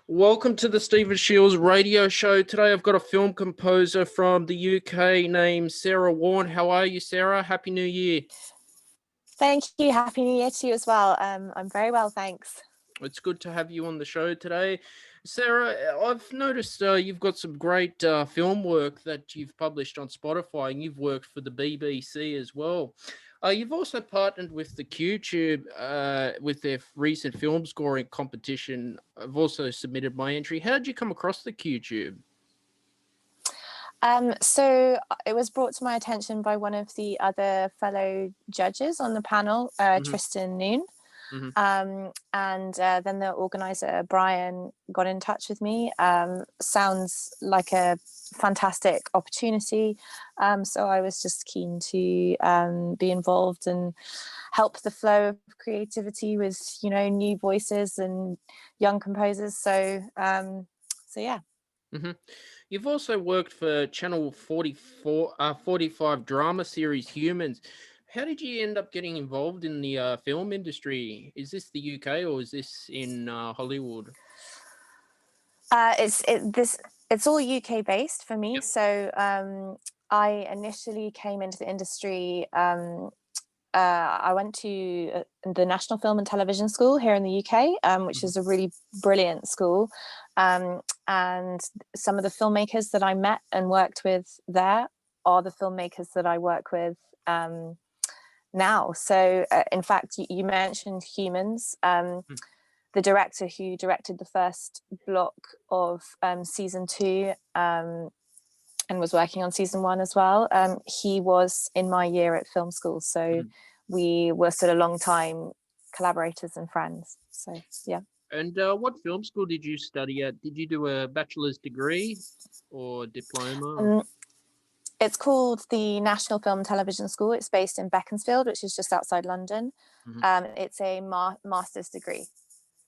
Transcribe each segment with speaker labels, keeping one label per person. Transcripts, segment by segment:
Speaker 1: Welcome to the Stephen Shiels radio show. Today I've got a film composer from the UK named Sarah Warne. How are you, Sarah? Happy New Year.
Speaker 2: Thank you. Happy New Year to you as well. I'm very well, thanks.
Speaker 1: It's good to have you on the show today. Sarah, I've noticed you've got some great film work that you've published on Spotify, and you've worked for the BBC as well. You've also partnered with the QTube with their recent film scoring competition. I've also submitted my entry. How did you come across the QTube?
Speaker 2: So it was brought to my attention by one of the other fellow judges on the panel, Tristan Noon. And then the organizer, Brian, got in touch with me. Sounds like a fantastic opportunity. So I was just keen to be involved and help the flow of creativity with, new voices and young composers. So yeah.
Speaker 1: You've also worked for Channel 45 drama series Humans. How did you end up getting involved in the film industry? Is this the UK or is this in Hollywood?
Speaker 2: It's all UK based for me.
Speaker 1: Yep.
Speaker 2: So I initially came into the industry. I went to the National Film and Television School here in the UK, which is a really brilliant school. And some of the filmmakers that I met and worked with there are the filmmakers that I work with now. So in fact, you mentioned Humans. The director who directed the first block of season 2 and was working on season 1 as well, he was in my year at film school. So we were sort of long time collaborators and friends. So yeah.
Speaker 1: And what film school did you study at? Did you do a bachelor's degree or diploma?
Speaker 2: It's called the National Film and Television School. It's based in Beaconsfield, which is just outside London. It's a master's degree.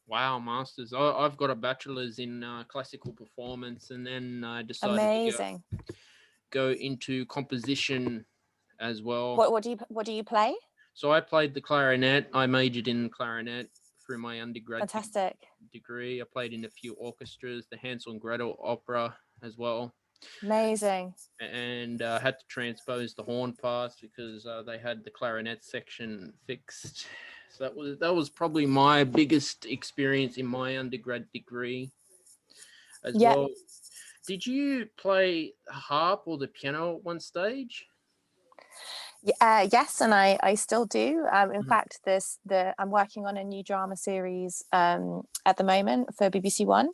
Speaker 1: Wow, masters. I've got a bachelor's in classical performance, and then I decided to go into composition as well.
Speaker 2: What do you play?
Speaker 1: So I played the clarinet. I majored in clarinet through my undergrad degree. I played in a few orchestras, the Hansel and Gretel opera as well.
Speaker 2: Amazing.
Speaker 1: And had to transpose the horn parts because they had the clarinet section fixed. So that was probably my biggest experience in my undergrad degree as well. Did you play harp or the piano at one stage?
Speaker 2: Yes, and I still do. In fact, I'm working on a new drama series at the moment for BBC One,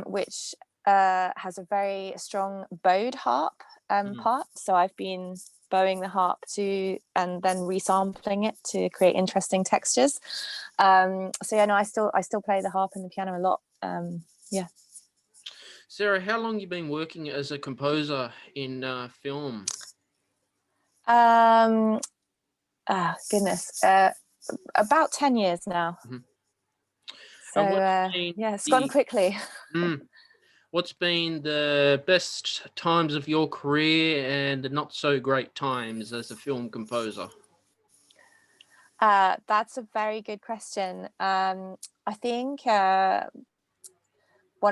Speaker 2: which has a very strong bowed harp part. So I've been bowing the harp and then resampling it to create interesting textures. So yeah, no, I still play the harp and the piano a lot. Yeah.
Speaker 1: Sarah, how long have you been working as a composer in film?
Speaker 2: Goodness, about 10 years now. So it's gone quickly.
Speaker 1: What's been the best times of your career and the not so great times as a film composer?
Speaker 2: That's a very good question. I think one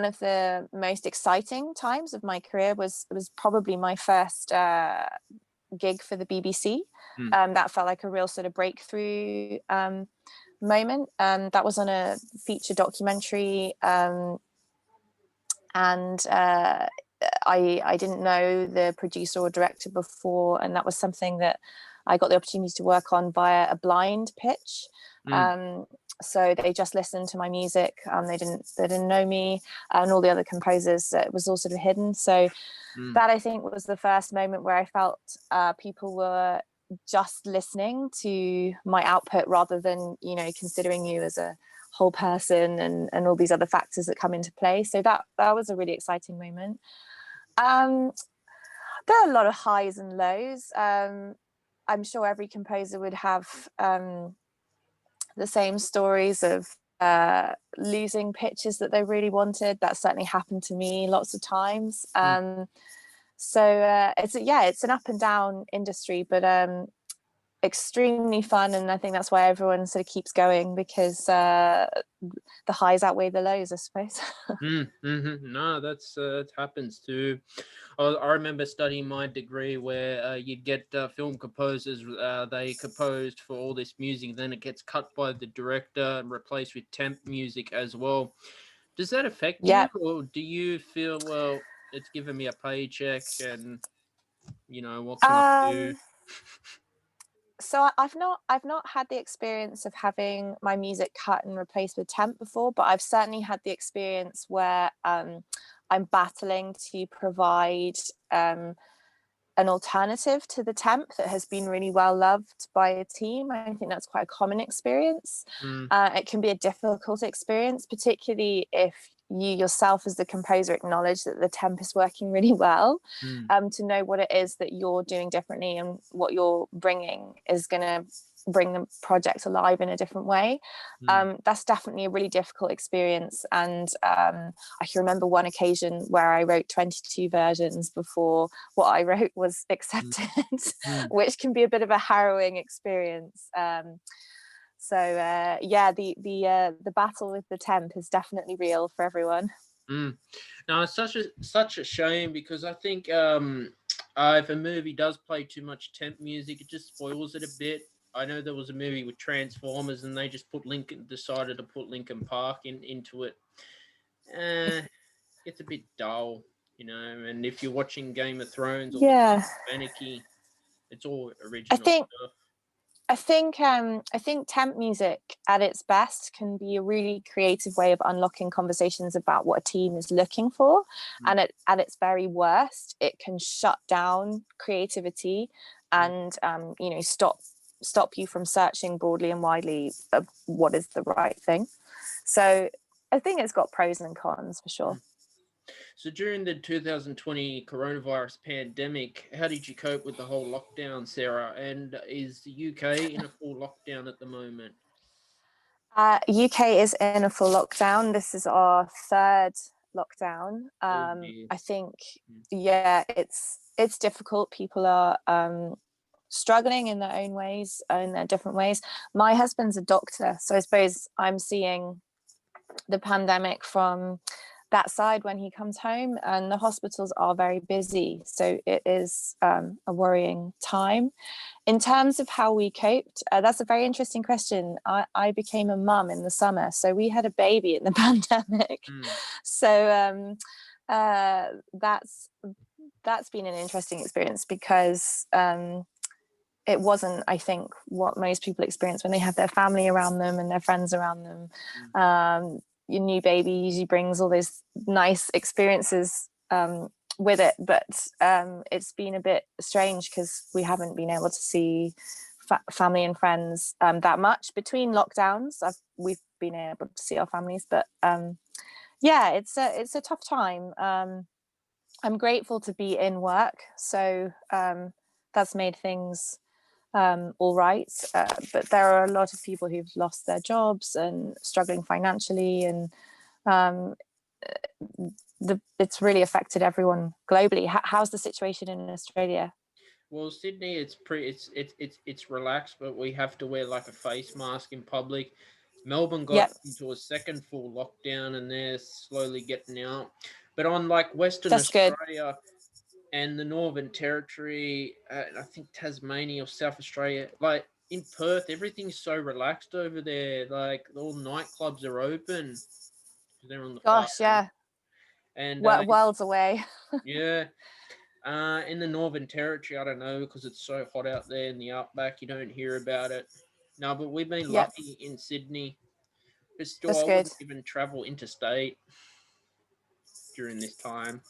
Speaker 2: of the most exciting times of my career was probably my first gig for the BBC. That felt like a real sort of breakthrough moment. That was on a feature documentary, and I didn't know the producer or director before, and that was something that I got the opportunity to work on via a blind pitch. So they just listened to my music. They didn't know me, and all the other composers. It was all sort of hidden. So that, I think, was the first moment where I felt people were just listening to my output rather than, considering you as a whole person and all these other factors that come into play. So that was a really exciting moment. There are a lot of highs and lows. I'm sure every composer would have the same stories of losing pitches that they really wanted. That certainly happened to me lots of times. So it's an up and down industry, but extremely fun, and I think that's why everyone sort of keeps going, because the highs outweigh the lows, I suppose.
Speaker 1: No, that's it happens too. I remember studying my degree where you'd get film composers. They composed for all this music, then it gets cut by the director and replaced with temp music as well. Does that affect you,
Speaker 2: Yeah.
Speaker 1: or do you feel, well, it's given me a paycheck, and what can I do?
Speaker 2: So I've not had the experience of having my music cut and replaced with temp before, but I've certainly had the experience where I'm battling to provide an alternative to the temp that has been really well loved by a team. I think that's quite a common experience. It can be a difficult experience, particularly if you yourself as the composer acknowledge that the temp is working really well. To know what it is that you're doing differently and what you're bringing is going to bring the project alive in a different way. That's definitely a really difficult experience, and I can remember one occasion where I wrote 22 versions before what I wrote was accepted, which can be a bit of a harrowing experience. So yeah, the battle with the temp is definitely real for everyone.
Speaker 1: No, it's such a shame, because I think if a movie does play too much temp music, it just spoils it a bit. I know there was a movie with Transformers, and they just decided to put Linkin Park into it. It's a bit dull, And if you're watching Game of Thrones or
Speaker 2: Yeah,
Speaker 1: Anarchy, it's all
Speaker 2: I
Speaker 1: original
Speaker 2: think
Speaker 1: stuff.
Speaker 2: I think temp music at its best can be a really creative way of unlocking conversations about what a team is looking for, and at its very worst, it can shut down creativity and stop you from searching broadly and widely of what is the right thing. So I think it's got pros and cons for sure.
Speaker 1: So during the 2020 coronavirus pandemic, how did you cope with the whole lockdown, Sarah? And is the UK in a full lockdown at the moment?
Speaker 2: UK is in a full lockdown. This is our third lockdown.
Speaker 1: Oh dear.
Speaker 2: I think, yeah, it's difficult. People are struggling in their own ways, in their different ways. My husband's a doctor, so I suppose I'm seeing the pandemic from that side when he comes home, and the hospitals are very busy, so it is a worrying time. In terms of how we coped, that's a very interesting question. I became a mum in the summer, so we had a baby in the pandemic. So that's been an interesting experience, because it wasn't, I think, what most people experience when they have their family around them and their friends around them. Your new baby usually brings all those nice experiences with it, but it's been a bit strange because we haven't been able to see family and friends that much between lockdowns. We've been able to see our families, but yeah, it's a tough time. I'm grateful to be in work, so that's made things all right, but there are a lot of people who've lost their jobs and struggling financially, and it's really affected everyone globally. How's the situation in Australia?
Speaker 1: Well, Sydney, it's relaxed, but we have to wear like a face mask in public. Melbourne got into a second full lockdown, and they're slowly getting out. But on like Western
Speaker 2: That's good.
Speaker 1: Australia and the Northern Territory, I think Tasmania or South Australia, like in Perth, everything's so relaxed over there. Like all nightclubs are open because they're on the far
Speaker 2: Gosh,
Speaker 1: end.
Speaker 2: yeah.
Speaker 1: And
Speaker 2: Worlds away.
Speaker 1: yeah. In the Northern Territory, I don't know, because it's so hot out there in the outback, you don't hear about it. No, but we've been lucky in Sydney. But still,
Speaker 2: That's
Speaker 1: I
Speaker 2: good.
Speaker 1: wouldn't even travel interstate during this time.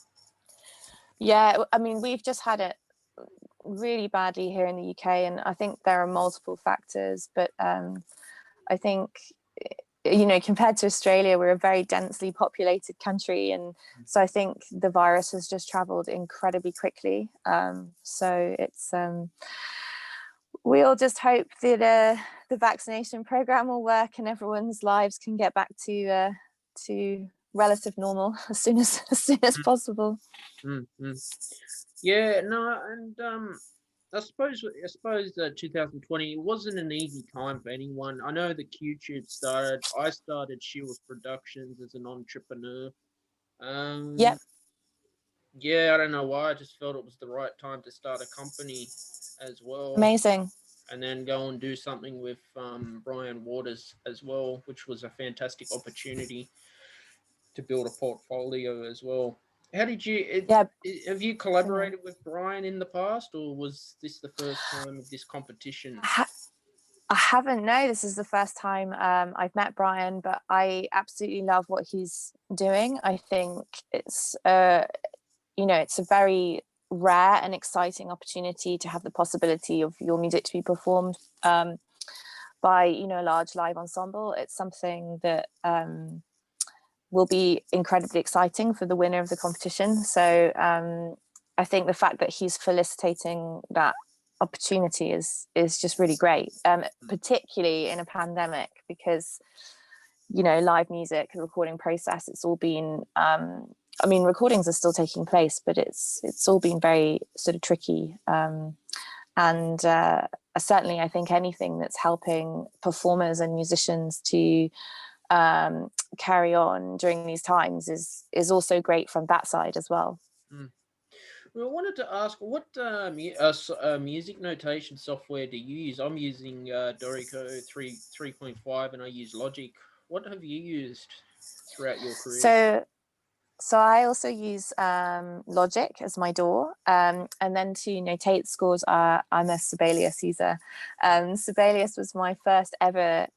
Speaker 2: Yeah, I mean, we've just had it really badly here in the UK, and I think there are multiple factors, but I think, compared to Australia, we're a very densely populated country, and so I think the virus has just traveled incredibly quickly. So it's we all just hope that the vaccination program will work and everyone's lives can get back to relative normal as soon as possible.
Speaker 1: Yeah, no, and I suppose 2020 wasn't an easy time for anyone. I know the QTube started. I started Shiels Productions as an entrepreneur.
Speaker 2: Yep.
Speaker 1: Um, yeah, I don't know why. I just felt it was the right time to start a company as well,
Speaker 2: Amazing.
Speaker 1: and then go and do something with Brian Waters as well, which was a fantastic opportunity to build a portfolio as well. How did you?
Speaker 2: Yeah.
Speaker 1: Have you collaborated with Brian in the past, or was this the first time of this competition?
Speaker 2: I haven't. No, this is the first time I've met Brian, but I absolutely love what he's doing. I think it's it's a very rare and exciting opportunity to have the possibility of your music to be performed by a large live ensemble. It's something that will be incredibly exciting for the winner of the competition. So I think the fact that he's felicitating that opportunity is just really great, particularly in a pandemic, because live music, the recording process, it's all been recordings are still taking place, but it's all been very sort of tricky, and certainly I think anything that's helping performers and musicians to carry on during these times is also great from that side as well.
Speaker 1: Well, I wanted to ask, what music notation software do you use? I'm using Dorico 3.5, and I use Logic. What have you used throughout your career?
Speaker 2: So I also use Logic as my DAW, and then to notate scores, I'm a Sibelius user. Sibelius was my first ever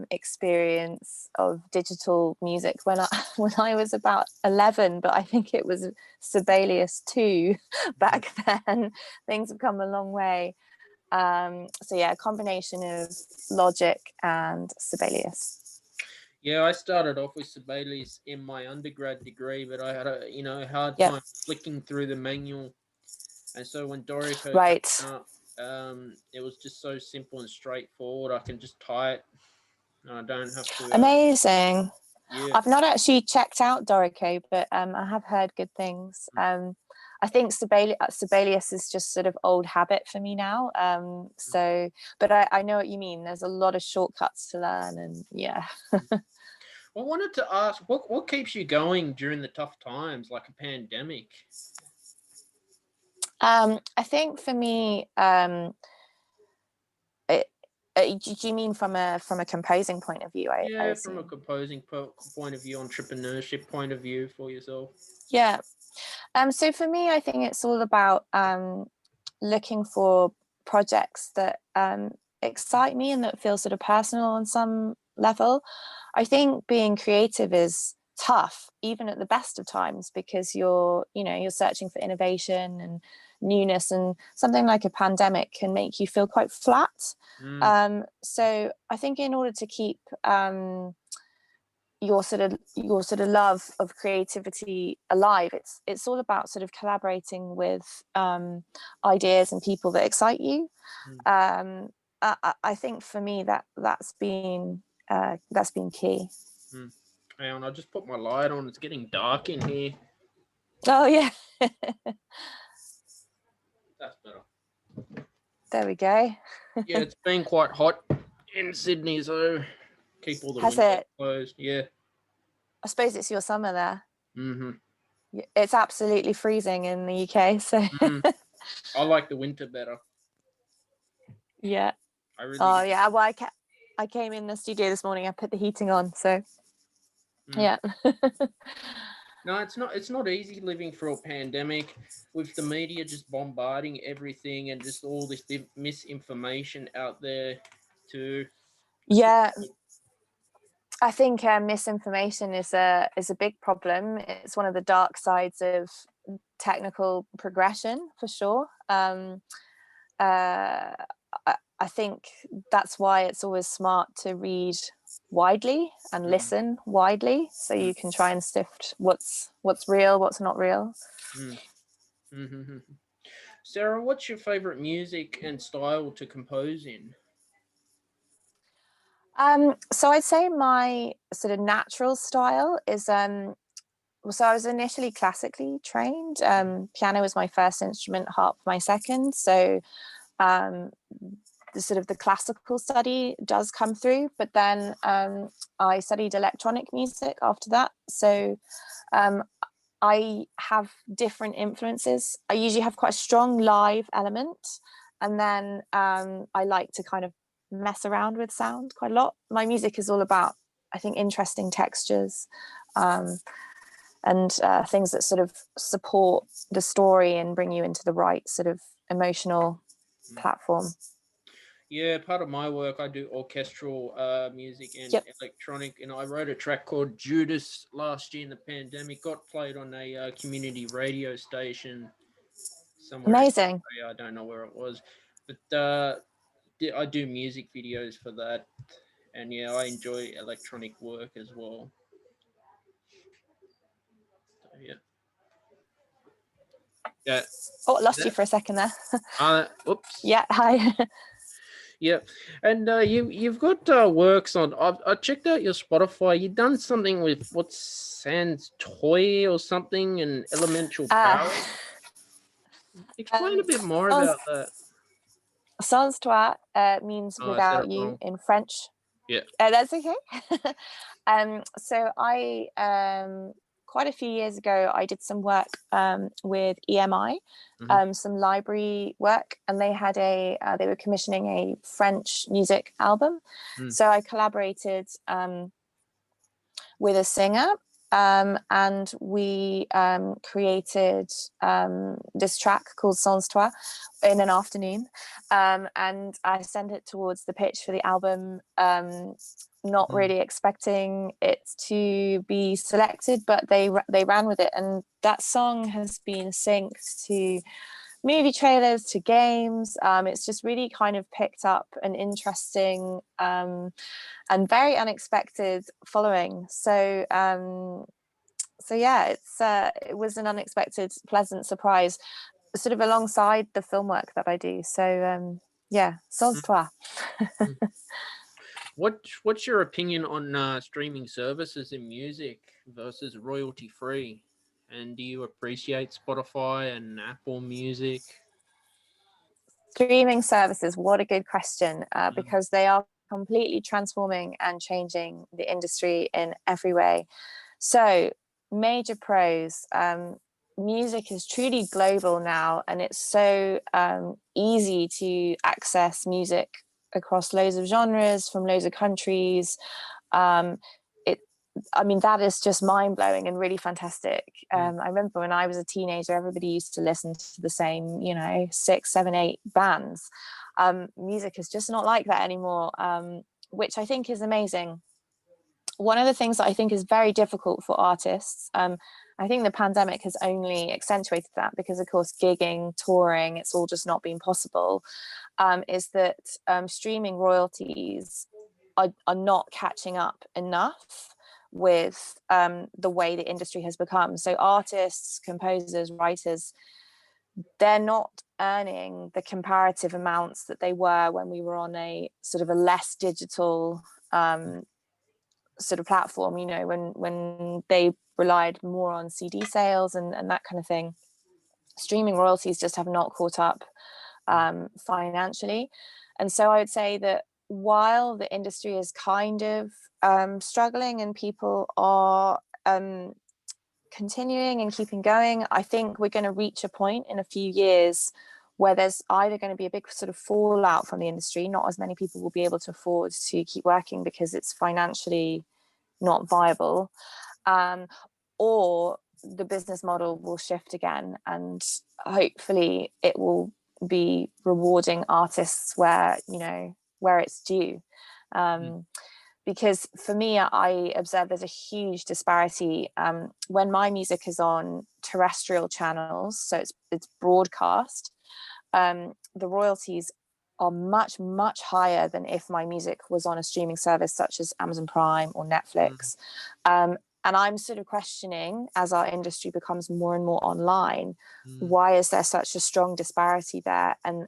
Speaker 2: experience of digital music when I was about 11, but I think it was Sibelius 2 back then. Things have come a long way. So yeah, a combination of Logic and Sibelius.
Speaker 1: Yeah, I started off with Sibelius in my undergrad degree, but I had a hard
Speaker 2: Yep.
Speaker 1: time flicking through the manual, and so when Dorico
Speaker 2: Right.
Speaker 1: came out, it was just so simple and straightforward. I can just tie it, and I don't have to.
Speaker 2: Amazing.
Speaker 1: Yeah.
Speaker 2: I've not actually checked out Dorico, but I have heard good things. I think Sibelius is just sort of old habit for me now. But I know what you mean. There's a lot of shortcuts to learn, and yeah.
Speaker 1: I wanted to ask, what keeps you going during the tough times, like a pandemic?
Speaker 2: I think for me, do you mean from a composing point of view? I
Speaker 1: Yeah, from a
Speaker 2: assume.
Speaker 1: composing point of view, entrepreneurship point of view for yourself.
Speaker 2: Yeah. So for me, I think it's all about looking for projects that excite me and that feel sort of personal on some level. I think being creative is tough, even at the best of times, because you're searching for innovation and newness, and something like a pandemic can make you feel quite flat. So I think in order to keep your sort of love of creativity alive, it's all about sort of collaborating with ideas and people that excite you. I think for me that's been key.
Speaker 1: Hang on, I just put my light on. It's getting dark in here.
Speaker 2: Oh yeah.
Speaker 1: That's better.
Speaker 2: There we go.
Speaker 1: Yeah, it's been quite hot in Sydney, so keep all the
Speaker 2: Has
Speaker 1: windows
Speaker 2: it?
Speaker 1: closed. Yeah.
Speaker 2: I suppose it's your summer there.
Speaker 1: Mm-hmm.
Speaker 2: It's absolutely freezing in the UK, so
Speaker 1: I like the winter better.
Speaker 2: yeah.
Speaker 1: I really.
Speaker 2: Oh yeah. Well, I came in the studio this morning. I put the heating on, so yeah.
Speaker 1: No, it's not. It's not easy living through a pandemic with the media just bombarding everything and just all this misinformation out there too.
Speaker 2: Yeah. I think misinformation is a big problem. It's one of the dark sides of technical progression, for sure. I think that's why it's always smart to read widely and listen widely, so you can try and sift what's real, what's not real.
Speaker 1: Mm-hmm. Sarah, what's your favorite music and style to compose in?
Speaker 2: So I'd say my sort of natural style is so I was initially classically trained. Piano was my first instrument, harp my second. So the sort of the classical study does come through, but then I studied electronic music after that. So I have different influences. I usually have quite a strong live element, and then I like to kind of mess around with sound quite a lot. My music is all about, I think, interesting textures and things that sort of support the story and bring you into the right sort of emotional platform.
Speaker 1: Yeah, part of my work, I do orchestral music and electronic, and I wrote a track called Judas last year in the pandemic. Got played on a community radio station somewhere.
Speaker 2: Amazing.
Speaker 1: I don't know where it was, but I do music videos for that, and yeah, I enjoy electronic work as well. So, yeah. Yeah.
Speaker 2: Oh, lost you for a second there.
Speaker 1: Oops.
Speaker 2: Yeah, hi.
Speaker 1: Yeah, and you've got works on. I checked out your Spotify. You've done something with what's Sans Toy or something, and Elemental Power. Explain a bit more about that.
Speaker 2: Sans toi means without you
Speaker 1: wrong.
Speaker 2: in French.
Speaker 1: Yeah,
Speaker 2: that's okay. So I quite a few years ago, I did some work with EMI, some library work, and they had they were commissioning a French music album. So I collaborated with a singer, and we created this track called Sans Toi in an afternoon, and I sent it towards the pitch for the album, not really expecting it to be selected, but they ran with it, and that song has been synced to movie trailers, to games. It's just really kind of picked up an interesting and very unexpected following. So yeah, it was an unexpected, pleasant surprise, sort of alongside the film work that I do. So yeah, sans toi.
Speaker 1: What's your opinion on streaming services in music versus royalty free? And do you appreciate Spotify and Apple Music?
Speaker 2: Streaming services, what a good question, because they are completely transforming and changing the industry in every way. So major pros, music is truly global now, and it's so easy to access music across loads of genres from loads of countries. I mean, that is just mind-blowing and really fantastic. I remember when I was a teenager, everybody used to listen to the same, 6, 7, 8 bands. Music is just not like that anymore, which I think is amazing. One of the things that I think is very difficult for artists, I think the pandemic has only accentuated that, because of course gigging, touring, it's all just not been possible, is that streaming royalties are not catching up enough with the way the industry has become. So artists, composers, writers, they're not earning the comparative amounts that they were when we were on a sort of a less digital sort of platform, when they relied more on CD sales and that kind of thing. Streaming royalties just have not caught up financially. And so I would say that while the industry is kind of struggling and people are continuing and keeping going, I think we're going to reach a point in a few years where there's either going to be a big sort of fallout from the industry. Not as many people will be able to afford to keep working because it's financially not viable, or the business model will shift again, and hopefully it will be rewarding artists where it's due. Because for me, I observe there's a huge disparity when my music is on terrestrial channels, so it's broadcast. The royalties are much, much higher than if my music was on a streaming service such as Amazon Prime or Netflix. And I'm sort of questioning, as our industry becomes more and more online, why is there such a strong disparity there? And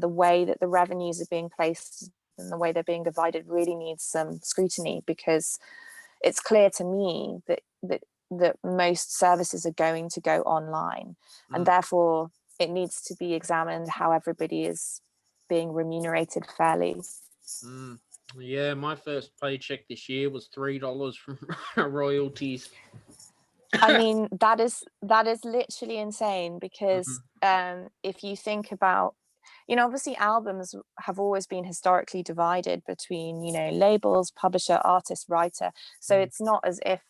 Speaker 2: the way that the revenues are being placed and the way they're being divided really needs some scrutiny, because it's clear to me that most services are going to go online, and therefore it needs to be examined how everybody is being remunerated fairly.
Speaker 1: Yeah, my first paycheck this year was $3 from royalties.
Speaker 2: I mean, that is literally insane, because if you think about, you know, obviously albums have always been historically divided between, you know, labels, publisher, artist, writer. So it's not as if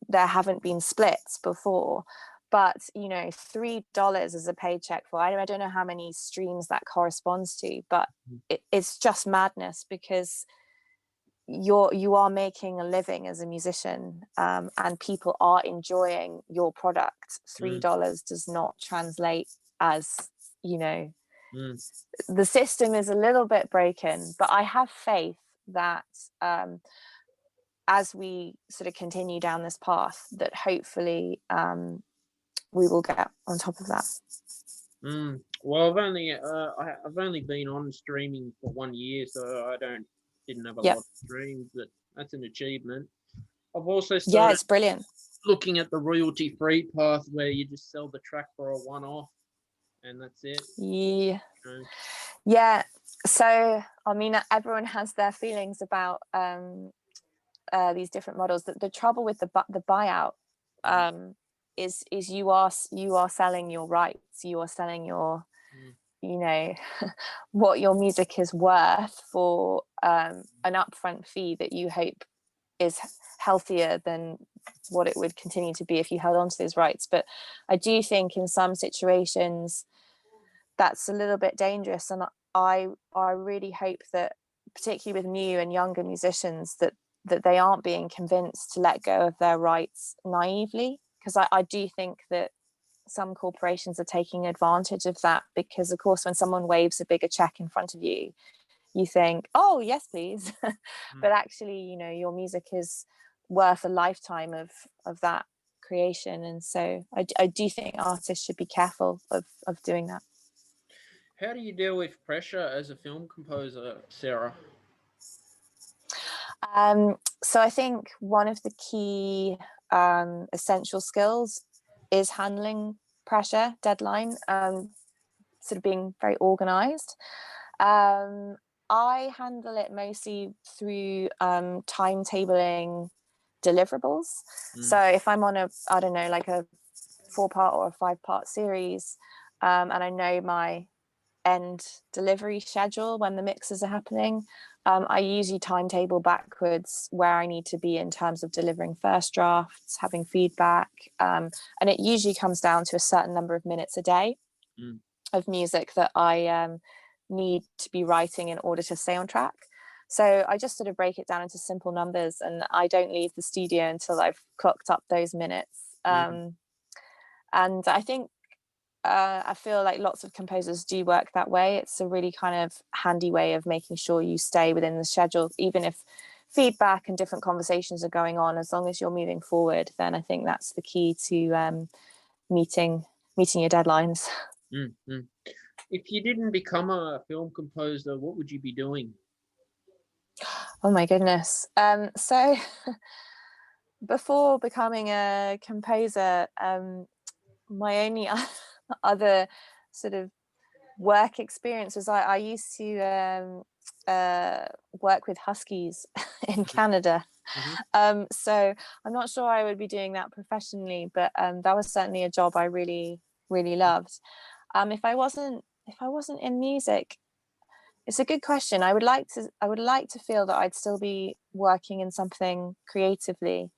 Speaker 2: there haven't been splits before. But, you know, $3 is a paycheck for, I don't know how many streams that corresponds to, but it's just madness, because you are making a living as a musician, and people are enjoying your product. $3 does not translate as, you know, the system is a little bit broken, but I have faith that as we sort of continue down this path, that hopefully we will get on top of that.
Speaker 1: Well, I've only been on streaming for 1 year, so I didn't have a lot of streams, but that's an achievement. I've also started
Speaker 2: it's brilliant
Speaker 1: looking at the royalty-free path, where you just sell the track for a one-off, and that's it.
Speaker 2: Yeah. So I mean, everyone has their feelings about these different models. The trouble with the buyout is you are selling your rights. You are selling your you know what your music is worth for an upfront fee that you hope is healthier than what it would continue to be if you held on to those rights. But I do think in some situations that's a little bit dangerous, and I really hope that, particularly with new and younger musicians, that they aren't being convinced to let go of their rights naively, because I do think that some corporations are taking advantage of that, because of course when someone waves a bigger check in front of you, you think, oh yes please, but actually, you know, your music is worth a lifetime of that creation. And so I do think artists should be careful of doing that.
Speaker 1: How do you deal with pressure as a film composer, Sarah?
Speaker 2: So I think one of the key essential skills is handling pressure, deadline, sort of being very organized. I handle it mostly through timetabling deliverables. So if I'm on a 4-part or a 5-part series, and I know my end delivery schedule when the mixes are happening, I usually timetable backwards where I need to be in terms of delivering first drafts, having feedback, and it usually comes down to a certain number of minutes a day of music that I need to be writing in order to stay on track. So I just sort of break it down into simple numbers, and I don't leave the studio until I've clocked up those minutes. And I think I feel like lots of composers do work that way. It's a really kind of handy way of making sure you stay within the schedule, even if feedback and different conversations are going on. As long as you're moving forward, then I think that's the key to meeting your deadlines.
Speaker 1: If you didn't become a film composer, what would you be doing?
Speaker 2: Oh my goodness. So before becoming a composer, my only other sort of work experience was I used to work with huskies in Canada. So I'm not sure I would be doing that professionally, but that was certainly a job I really, really loved. If I wasn't in music, it's a good question. I would like to feel that I'd still be working in something creatively.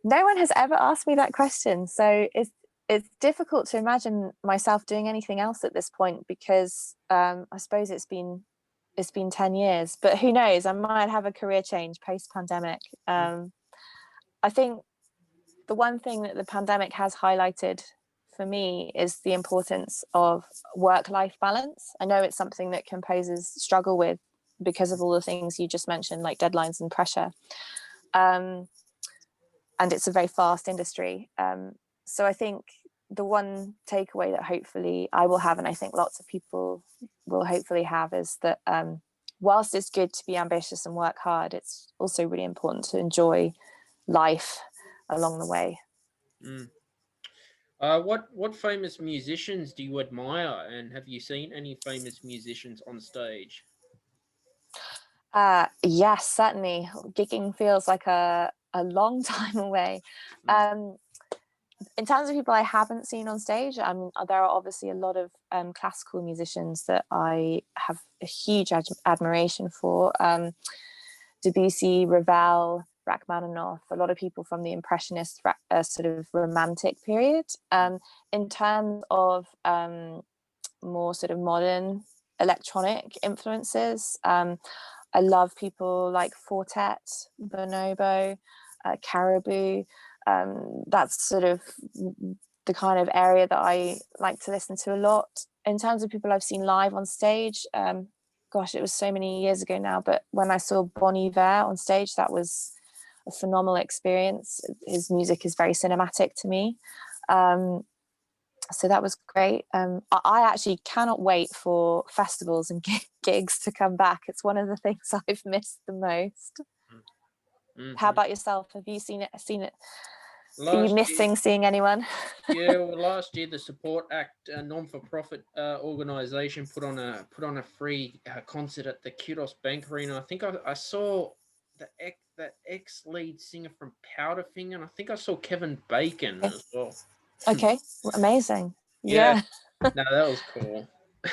Speaker 2: No one has ever asked me that question, so it's difficult to imagine myself doing anything else at this point, because I suppose it's been 10 years, but who knows, I might have a career change post-pandemic. I think the one thing that the pandemic has highlighted for me is the importance of work-life balance. I know it's something that composers struggle with because of all the things you just mentioned, like deadlines and pressure. And it's a very fast industry. So I think the one takeaway that hopefully I will have, and I think lots of people will hopefully have, is that whilst it's good to be ambitious and work hard, it's also really important to enjoy life along the way.
Speaker 1: What famous musicians do you admire, and have you seen any famous musicians on stage?
Speaker 2: Yes, certainly. Gigging feels like a long time away.
Speaker 1: Mm,
Speaker 2: In terms of people I haven't seen on stage, there are obviously a lot of classical musicians that I have a huge admiration for. Debussy, Ravel, Rachmaninoff, a lot of people from the Impressionist sort of romantic period. In terms of more sort of modern electronic influences, I love people like Fortet, Bonobo, Caribou. That's sort of the kind of area that I like to listen to a lot. In terms of people I've seen live on stage, gosh, it was so many years ago now, but when I saw Bon Iver on stage, that was a phenomenal experience. His music is very cinematic to me. So that was great. I actually cannot wait for festivals and gigs to come back. It's one of the things I've missed the most. How
Speaker 1: mm-hmm.
Speaker 2: about yourself? Have you seen it? Are you
Speaker 1: Last year,
Speaker 2: missing seeing anyone?
Speaker 1: yeah, well, last year the Support Act, a non-for-profit organisation, put on a free concert at the Kudos Bank Arena. I think I saw the ex lead singer from Powderfinger, and I think I saw Kevin Bacon as well.
Speaker 2: Okay, amazing.
Speaker 1: Yeah,
Speaker 2: Yeah,
Speaker 1: no, that was cool.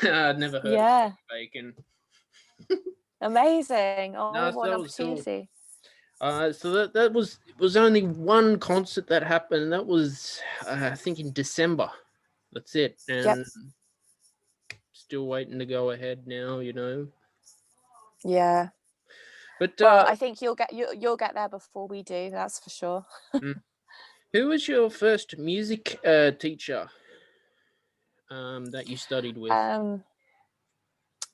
Speaker 1: I'd never heard of
Speaker 2: yeah,
Speaker 1: Kevin Bacon.
Speaker 2: amazing. Oh,
Speaker 1: No, so
Speaker 2: what an
Speaker 1: that was cool.
Speaker 2: opportunity.
Speaker 1: So that was only one concert that happened. That was I think in December. That's it,
Speaker 2: Yep.
Speaker 1: and still waiting to go ahead now.
Speaker 2: Yeah.
Speaker 1: But
Speaker 2: Well, I think you'll get there before we do. That's for sure.
Speaker 1: mm, who was your first music teacher that you studied with?
Speaker 2: Um,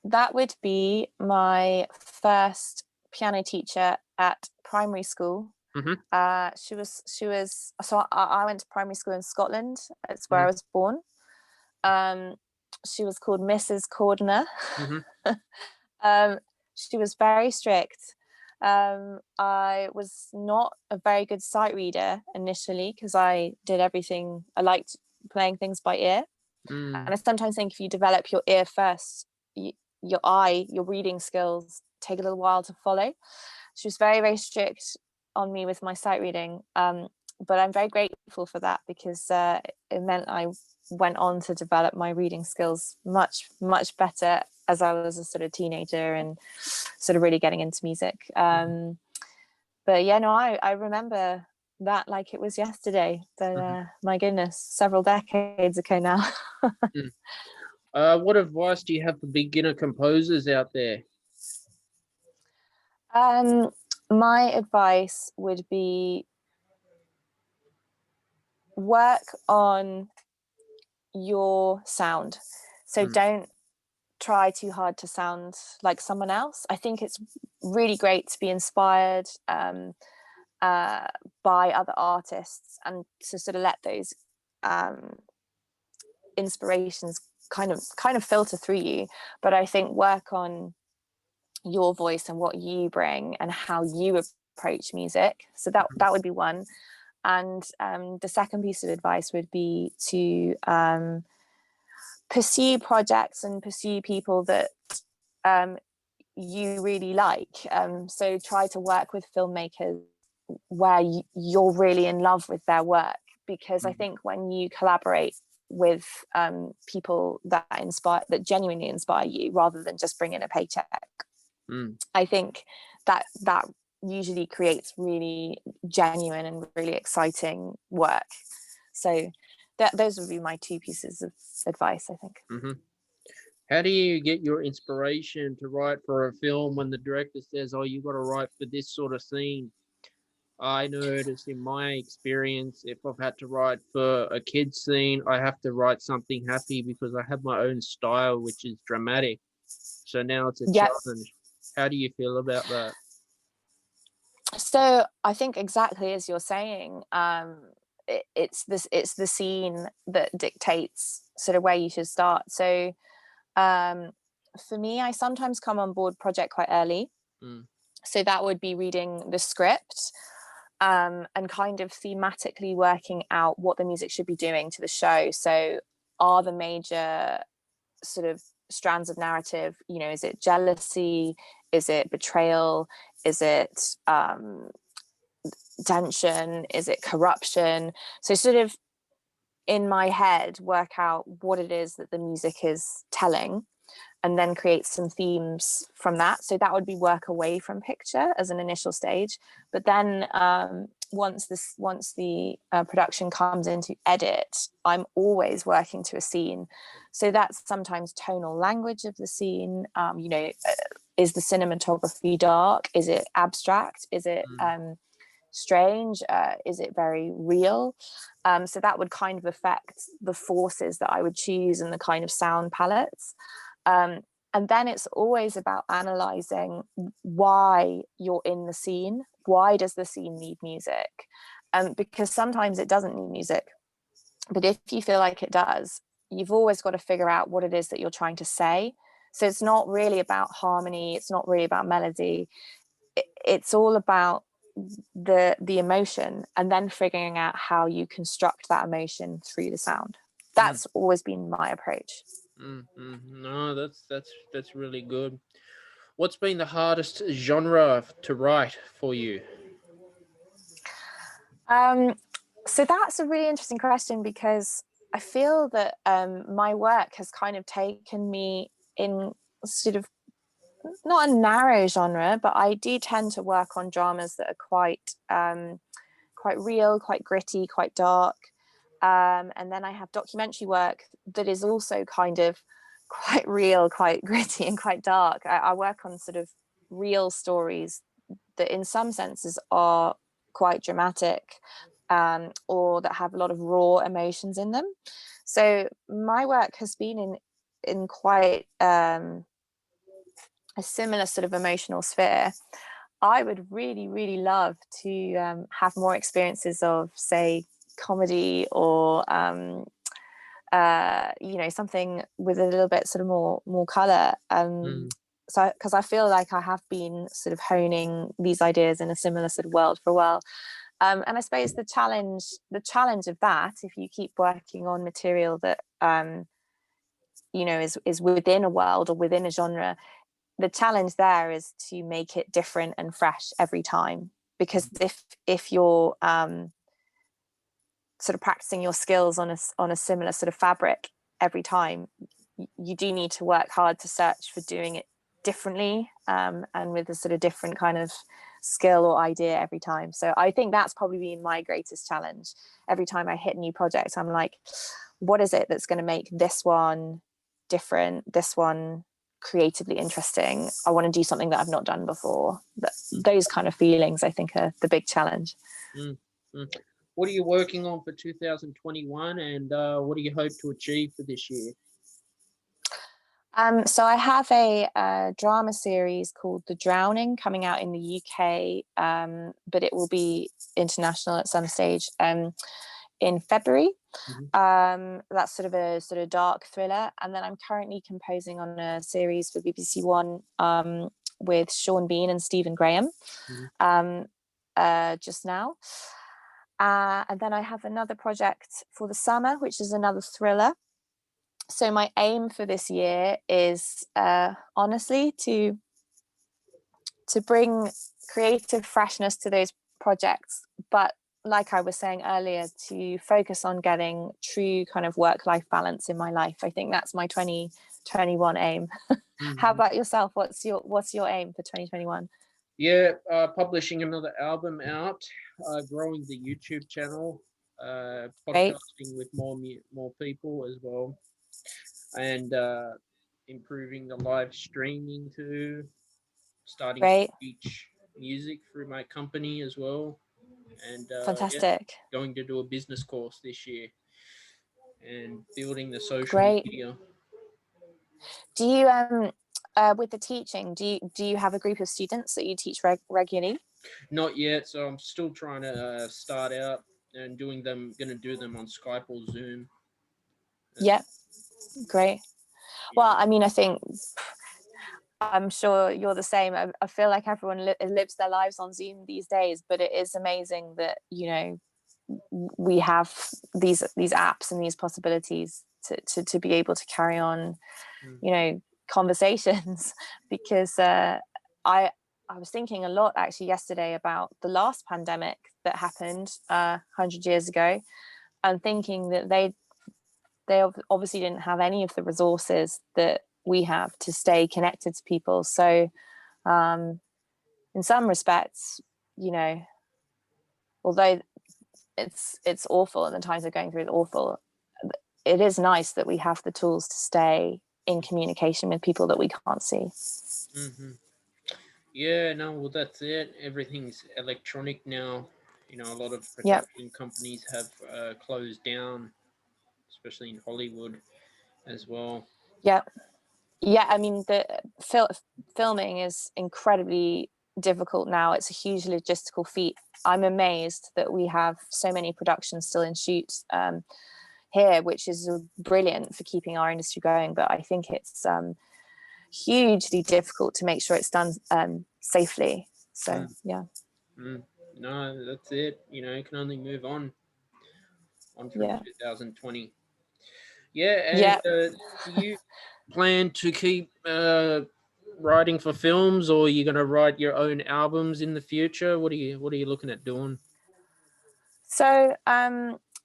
Speaker 2: that would be my first piano teacher at primary school.
Speaker 1: Mm-hmm.
Speaker 2: She was so I went to primary school in Scotland. It's where I
Speaker 1: Mm-hmm.
Speaker 2: was born. Um, she was called Mrs. Cordner.
Speaker 1: Mm-hmm.
Speaker 2: um, she was very strict. I was not a very good sight reader initially because I did everything. I liked playing things by ear,
Speaker 1: Mm.
Speaker 2: and I sometimes think if you develop your ear first, your reading skills take a little while to follow. She was very, very strict on me with my sight reading. But I'm very grateful for that because it meant I went on to develop my reading skills much, much better as I was a sort of teenager and sort of really getting into music. But yeah, no, I remember that like it was yesterday. But
Speaker 1: Mm-hmm.
Speaker 2: my goodness, several decades ago now.
Speaker 1: Mm. What advice do you have for beginner composers out there?
Speaker 2: My advice would be work on your sound. So
Speaker 1: Mm.
Speaker 2: don't try too hard to sound like someone else. I think it's really great to be inspired by other artists and to sort of let those inspirations kind of filter through you. But I think work on your voice and what you bring and how you approach music. So that would be one. And the second piece of advice would be to pursue projects and pursue people that you really like. So try to work with filmmakers where you're really in love with their work, because I
Speaker 1: Mm.
Speaker 2: think when you collaborate with people that genuinely inspire you rather than just bring in a paycheck,
Speaker 1: Mm.
Speaker 2: I think that usually creates really genuine and really exciting work. So those would be my two pieces of advice, I think.
Speaker 1: Mm-hmm. How do you get your inspiration to write for a film when the director says, "Oh, you got to write for this sort of scene"? I noticed in my experience, if I've had to write for a kid's scene, I have to write something happy because I have my own style, which is dramatic. So now it's a
Speaker 2: Yeah.
Speaker 1: challenge. How do you feel about that?
Speaker 2: So I think exactly as you're saying, it's the scene that dictates sort of where you should start. So for me, I sometimes come on board project quite early.
Speaker 1: Mm.
Speaker 2: So that would be reading the script. and kind of thematically working out what the music should be doing to the show. So are the major sort of strands of narrative, you know, is it jealousy, is it betrayal, is it tension, is it corruption? So sort of in my head work out what it is that the music is telling, and then create some themes from that. So that would be work away from picture as an initial stage. But then once the production comes into edit, I'm always working to a scene. So that's sometimes tonal language of the scene. You know, is the cinematography dark? Is it abstract? Is it strange? Is it very real? So that would kind of affect the forces that I would choose and the kind of sound palettes. And then it's always about analyzing why you're in the scene. Why does the scene need music? Because sometimes it doesn't need music, but if you feel like it does, you've always got to figure out what it is that you're trying to say. So it's not really about harmony, it's not really about melody, it's all about the emotion, and then figuring out how you construct that emotion through the sound. That's always been my approach.
Speaker 1: No, that's really good. What's been the hardest genre to write for you?
Speaker 2: So that's a really interesting question, because I feel that my work has kind of taken me in sort of not a narrow genre, but I do tend to work on dramas that are quite real, quite gritty, quite dark. And then I have documentary work that is also kind of quite real, quite gritty, and quite dark. I work on sort of real stories that in some senses are quite dramatic, or that have a lot of raw emotions in them. So my work has been in quite a similar sort of emotional sphere. I would really, really love to have more experiences of, say, comedy, or you know, something with a little bit sort of more color. So because I feel like I have been sort of honing these ideas in a similar sort of world for a while. And I suppose the challenge of that, if you keep working on material that you know is within a world or within a genre, the challenge there is to make it different and fresh every time. Because if you're sort of practicing your skills on a similar sort of fabric every time, you do need to work hard to search for doing it differently, and with a sort of different kind of skill or idea every time. So I think that's probably been my greatest challenge. Every time I hit a new project, I'm like, what is it that's going to make this one different, this one creatively interesting? I want to do something that I've not done before. Those kind of feelings, I think, are the big challenge.
Speaker 1: What are you working on for 2021, and what do you hope to achieve for this year?
Speaker 2: So I have a drama series called The Drowning coming out in the UK, but it will be international at some stage in February. That's sort of dark thriller. And then I'm currently composing on a series for BBC One with Sean Bean and Stephen Graham just now. And then I have another project for the summer, which is another thriller. So my aim for this year is honestly to bring creative freshness to those projects, but like I was saying earlier, to focus on getting true kind of work-life balance in my life. I think that's my 2021 aim. How about yourself? What's your aim for 2021?
Speaker 1: Yeah, publishing another album out, growing the YouTube channel, podcasting with more people as well, and improving the live streaming too. Starting to teach music through my company as well, and
Speaker 2: fantastic.
Speaker 1: Going to do a business course this year, and building the social media.
Speaker 2: Do you with the teaching, do you have a group of students that you teach regularly?
Speaker 1: Not yet, so I'm still trying to start out and going to do them on Skype or Zoom.
Speaker 2: Yeah, great. Well, I mean, I think I'm sure you're the same. I feel like everyone lives their lives on Zoom these days, but it is amazing that, you know, we have these apps and these possibilities to be able to carry on, you know, conversations. Because I was thinking a lot actually yesterday about the last pandemic that happened 100 years ago, and thinking that they obviously didn't have any of the resources that we have to stay connected to people. So in some respects, you know, although it's awful and the times they're going through is awful, it is nice that we have the tools to stay in communication with people that we can't see.
Speaker 1: Yeah, no, well, that's it. Everything's electronic now. You know, a lot of
Speaker 2: Yep.
Speaker 1: production companies have closed down, especially in Hollywood as well.
Speaker 2: Yeah. I mean, the filming is incredibly difficult now. It's a huge logistical feat. I'm amazed that we have so many productions still in shoot here, which is brilliant for keeping our industry going. But I think it's hugely difficult to make sure it's done safely. So yeah.
Speaker 1: No, that's it. You know, you can only move on through 2020. Yeah, and do you plan to keep writing for films, or are you going to write your own albums in the future? What are you looking at doing?
Speaker 2: So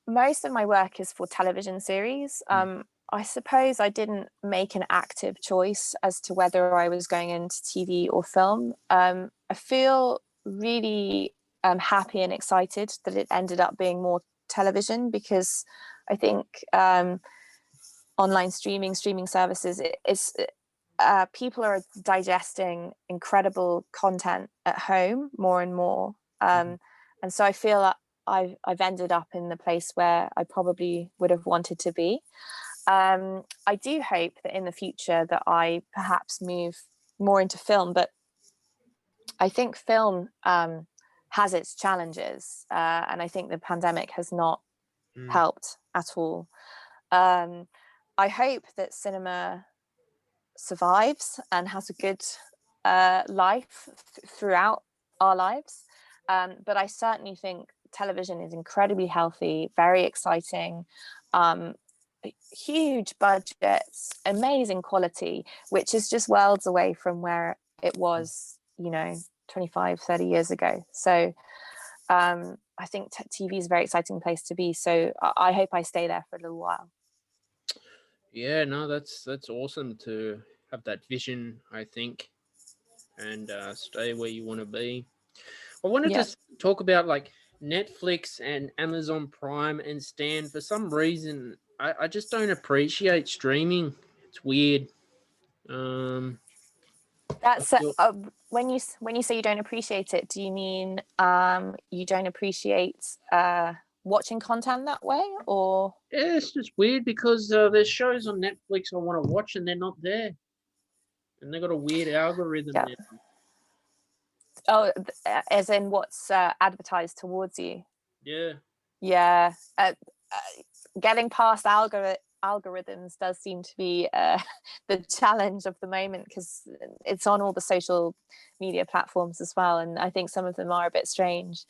Speaker 2: most of my work is for television series. I suppose I didn't make an active choice as to whether I was going into TV or film. I feel really happy and excited that it ended up being more television, because I think online streaming services, it's people are digesting incredible content at home more and more. And so I feel like I've ended up in the place where I probably would have wanted to be. I do hope that in the future that I perhaps move more into film, but I think film has its challenges, and I think the pandemic has not helped at all. I hope that cinema survives and has a good life throughout our lives. But I certainly think television is incredibly healthy, very exciting, huge budgets, amazing quality, which is just worlds away from where it was, you know, 25, 30 years ago. So I think TV is a very exciting place to be. So I hope I stay there for a little while.
Speaker 1: Yeah, no, that's awesome to have that vision, I think, and stay where you want to be. I wanted to talk about like Netflix and Amazon Prime and Stan. For some reason, I just don't appreciate streaming. It's weird.
Speaker 2: That's when you say you don't appreciate it, do you mean you don't appreciate watching content that way, or?
Speaker 1: Yeah, it's just weird because there's shows on Netflix I want to watch and they're not there, and they got a weird algorithm now.
Speaker 2: Oh, as in what's advertised towards you?
Speaker 1: Yeah.
Speaker 2: Getting past algorithms does seem to be the challenge of the moment, because it's on all the social media platforms as well, and I think some of them are a bit strange.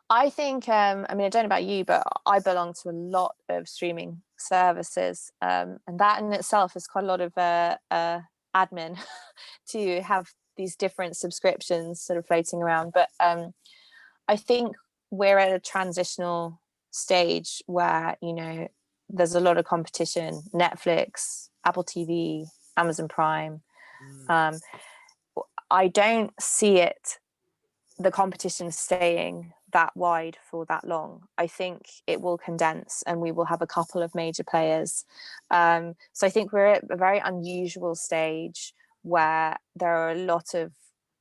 Speaker 2: I think I mean, I don't know about you, but I belong to a lot of streaming services, and that in itself is quite a lot of admin to have these different subscriptions sort of floating around. But I think we're at a transitional stage where, you know, there's a lot of competition. Netflix, Apple TV, Amazon Prime. I don't see the competition staying that wide for that long. I think it will condense and we will have a couple of major players. So I think we're at a very unusual stage where there are a lot of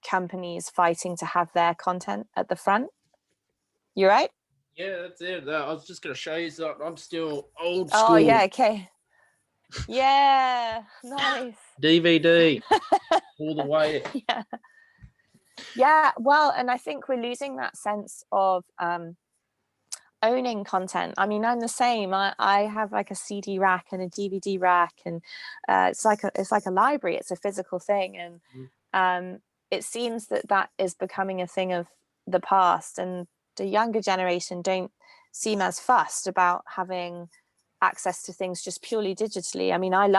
Speaker 2: companies fighting to have their content at the front. You're right?
Speaker 1: Yeah, that's it. I was just going to show you something. I'm still old school.
Speaker 2: Oh, yeah, okay. Yeah, nice.
Speaker 1: DVD all the way.
Speaker 2: Yeah, well, and I think we're losing that sense of owning content. I mean, I'm the same. I have like a CD rack and a DVD rack, and it's like a library. It's a physical thing, and it seems that is becoming a thing of the past, and the younger generation don't seem as fussed about having access to things just purely digitally. I mean, I'm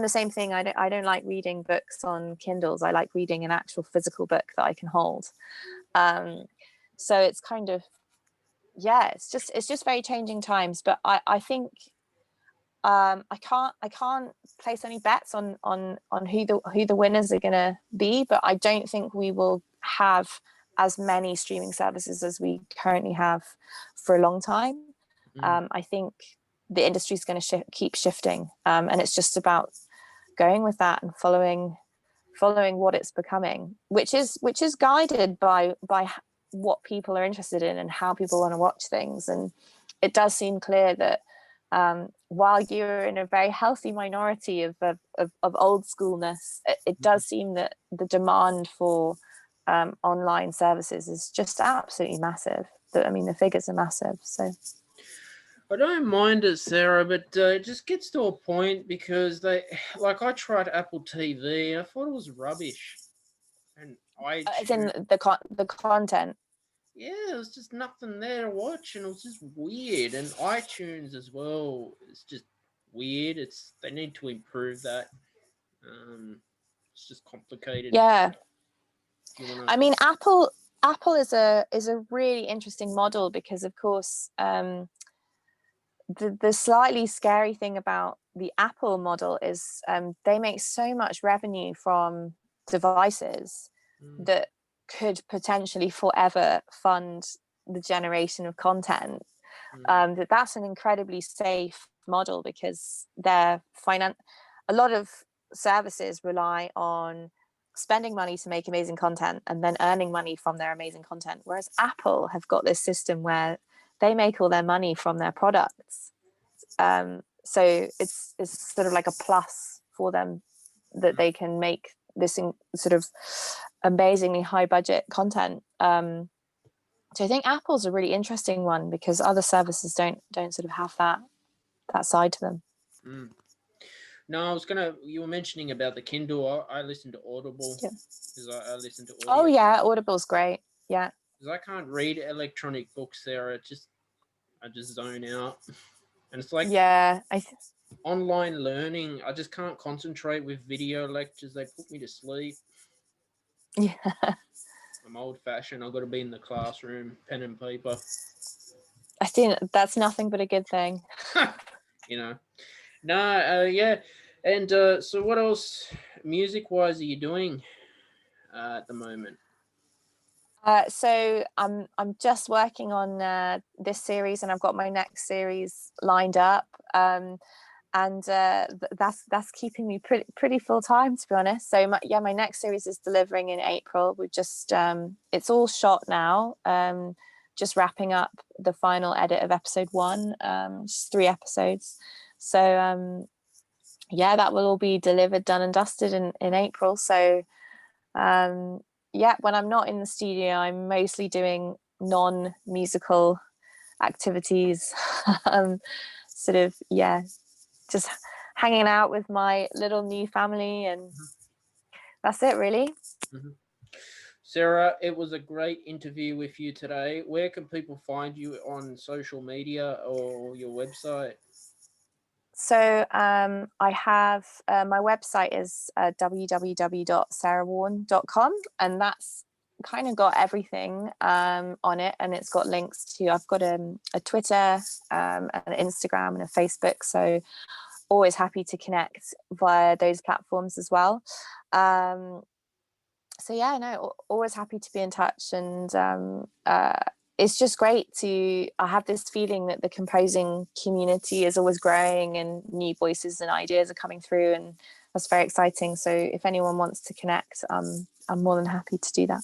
Speaker 2: the same thing. I don't like reading books on Kindles. I like reading an actual physical book that I can hold. So it's kind of, yeah, it's just very changing times. But I think I can't place any bets on who the winners are gonna be, but I don't think we will have as many streaming services as we currently have for a long time. I think the industry is going to keep shifting, and it's just about going with that and following what it's becoming, which is guided by what people are interested in and how people want to watch things. And it does seem clear that while you're in a very healthy minority of old schoolness, it does seem that the demand for online services is just absolutely massive. I mean, the figures are massive. So
Speaker 1: I don't mind it, Sarah, but it just gets to a point because I tried Apple TV and I thought it was rubbish. And
Speaker 2: as in the content.
Speaker 1: Yeah, there's just nothing there to watch, and it was just weird. And iTunes as well, it's just weird. They need to improve that. It's just complicated.
Speaker 2: Yeah. I mean, Apple is a really interesting model because, of course, the slightly scary thing about the Apple model is they make so much revenue from devices that could potentially forever fund the generation of content. That's an incredibly safe model because a lot of services rely on spending money to make amazing content and then earning money from their amazing content, whereas Apple have got this system where they make all their money from their products. So it's sort of like a plus for them that they can make this sort of amazingly high budget content. So I think Apple's a really interesting one because other services don't sort of have that side to them.
Speaker 1: No, you were mentioning about the Kindle. I listen to Audible because I listen to audio.
Speaker 2: Oh yeah, Audible's great. Yeah.
Speaker 1: Because I can't read electronic books there. I just zone out. And it's like online learning. I just can't concentrate with video lectures. They put me to sleep.
Speaker 2: Yeah.
Speaker 1: I'm old fashioned. I've got to be in the classroom, pen and paper.
Speaker 2: I think that's nothing but a good thing.
Speaker 1: You know. No, yeah. And so what else music-wise are you doing at the moment?
Speaker 2: So I'm just working on this series, and I've got my next series lined up. And that's keeping me pretty full time, to be honest. So my next series is delivering in April. We've just it's all shot now. Just wrapping up the final edit of episode 1. Just 3 episodes. So that will all be delivered, done and dusted in April. So when I'm not in the studio, I'm mostly doing non-musical activities. Sort of just hanging out with my little new family, and that's it really.
Speaker 1: Sarah, it was a great interview with you today. Where can people find you on social media or your website?
Speaker 2: So I have my website is www.sarahwarne.com, and that's kind of got everything on it, and it's got links to, I've got a Twitter, an Instagram and a Facebook, so always happy to connect via those platforms as well. Always happy to be in touch, and it's just great I have this feeling that the composing community is always growing and new voices and ideas are coming through, and that's very exciting. So if anyone wants to connect, I'm more than happy to do that.